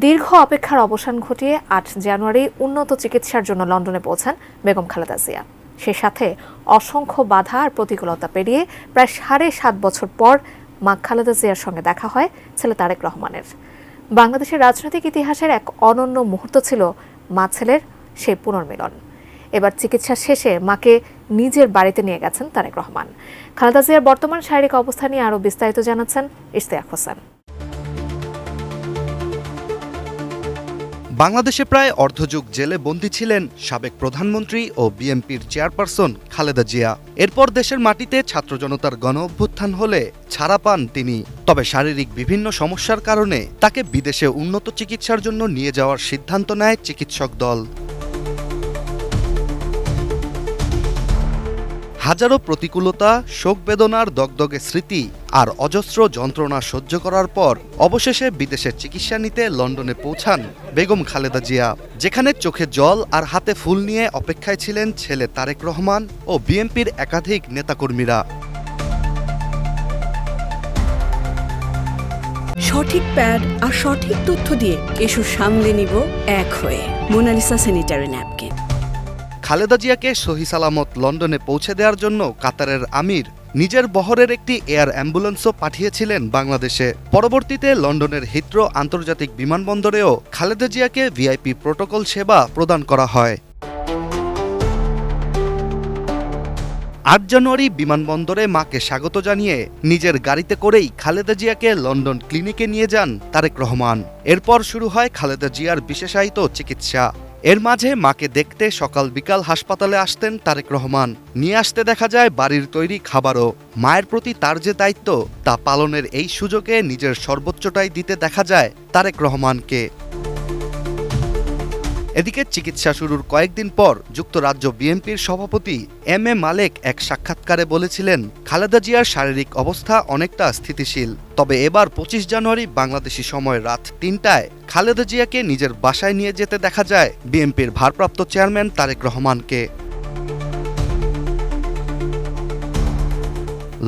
দীর্ঘ অপেক্ষার অবসান ঘটিয়ে ৮ জানুয়ারি উন্নত চিকিৎসার জন্য লন্ডনে পৌঁছান বেগম খালেদা জিয়া। সে সাথে অসংখ্য বাধা আর প্রতিকূলতা পেরিয়ে প্রায় ৭.৫ বছর পর মা খালেদা জিয়ার সঙ্গে দেখা হয় ছেলে তারেক রহমানের। বাংলাদেশের রাজনৈতিক ইতিহাসের এক অনন্য মুহূর্ত ছিল মা ছেলের সেই পুনর্মিলন। এবার চিকিৎসা শেষে মাকে নিজের বাড়িতে নিয়ে গেছেন তারেক রহমান। খালেদা জিয়ার বর্তমান শারীরিক অবস্থা নিয়ে আরও বিস্তারিত জানাচ্ছেন ইশতিয়াক হোসেন। বাংলাদেশে প্রায় অর্ধযুগ জেলে বন্দী ছিলেন সাবেক প্রধানমন্ত্রী ও বিএনপির চেয়ারপারসন খালেদা জিয়া। এরপর দেশের মাটিতে ছাত্র জনতার গণ অভ্যুত্থান হলে ছাড়া পান তিনি। তবে শারীরিক বিভিন্ন সমস্যার কারণে তাকে বিদেশে উন্নত চিকিৎসার জন্য নিয়ে যাওয়ার সিদ্ধান্ত নেয় চিকিৎসক দল। হাজারো প্রতিকূলতা, শোক বেদনার দগদগে স্মৃতি আর অজস্র যন্ত্রণা সহ্য করার পর অবশেষে বিদেশে চিকিৎসা নিতে লন্ডনে পৌঁছান বেগম খালেদা জিয়া, যেখানে চোখে জল আর হাতে ফুল নিয়ে অপেক্ষায় ছিলেন ছেলে তারেক রহমান ও বিএনপির একাধিক নেতাকর্মীরা। সঠিক প্যাড আর সঠিক তথ্য দিয়ে এসব সামলে নিব এক হয়ে। Mona Lisa sanitary napkin. খালেদা জিয়াকে সহি সালামত লন্ডনে পৌঁছে দেওয়ার জন্য কাতারের আমির নিজের বহরের একটি এয়ার অ্যাম্বুলেন্সও পাঠিয়েছিলেন বাংলাদেশে। পরবর্তীতে লন্ডনের হিথ্রো আন্তর্জাতিক বিমানবন্দরেও খালেদা জিয়াকে ভিআইপি প্রোটোকল সেবা প্রদান করা হয়। ৮ জানুয়ারি বিমানবন্দরে মাকে স্বাগত জানিয়ে নিজের গাড়িতে করেই খালেদা জিয়াকে লন্ডন ক্লিনিকে নিয়ে যান তারেক রহমান। এরপর শুরু হয় খালেদা জিয়ার বিশেষায়িত চিকিৎসা। এর মাঝে মাকে দেখতে সকাল বিকাল হাসপাতালে আসতেন তারেক রহমান। নিয়ে আসতে দেখা যায় বাড়ির তৈরি খাবারও। মায়ের প্রতি তার যে দায়িত্ব তা পালনের এই সুযোগে নিজের সর্বোচ্চটাই দিতে দেখা যায় তারেক রহমানকে। এদিকে চিকিৎসা শুরুর কয়েকদিন পর যুক্তরাজ্য বিএনপির সভাপতি এম এ মালেক এক সাক্ষাৎকারে বলেছিলেন, খালেদা জিয়ার শারীরিক অবস্থা অনেকটা স্থিতিশীল। তবে এবার ২৫ জানুয়ারি বাংলাদেশি সময় রাত ৩টায় খালেদা জিয়াকে নিজের বাসায় নিয়ে যেতে দেখা যায় বিএনপির ভারপ্রাপ্ত চেয়ারম্যান তারেক রহমানকে।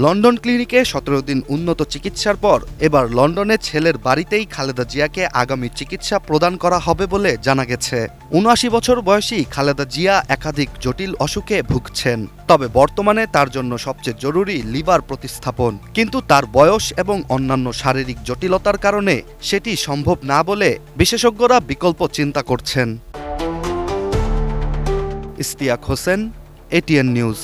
লন্ডন ক্লিনিকে ১৭ দিন উন্নত চিকিৎসার পর এবার লন্ডনে ছেলের বাড়িতেই খালেদা জিয়াকে আগামী চিকিৎসা প্রদান করা হবে বলে জানা গেছে। ৭৯ বছর বয়সী খালেদা জিয়া একাধিক জটিল অসুখে ভুগছেন। তবে বর্তমানে তার জন্য সবচেয়ে জরুরি লিভার প্রতিস্থাপন। কিন্তু তার বয়স এবং অন্যান্য শারীরিক জটিলতার কারণে সেটি সম্ভব না বলে বিশেষজ্ঞরা বিকল্প চিন্তা করছেন। Ishtiaq Hossain, ATN news.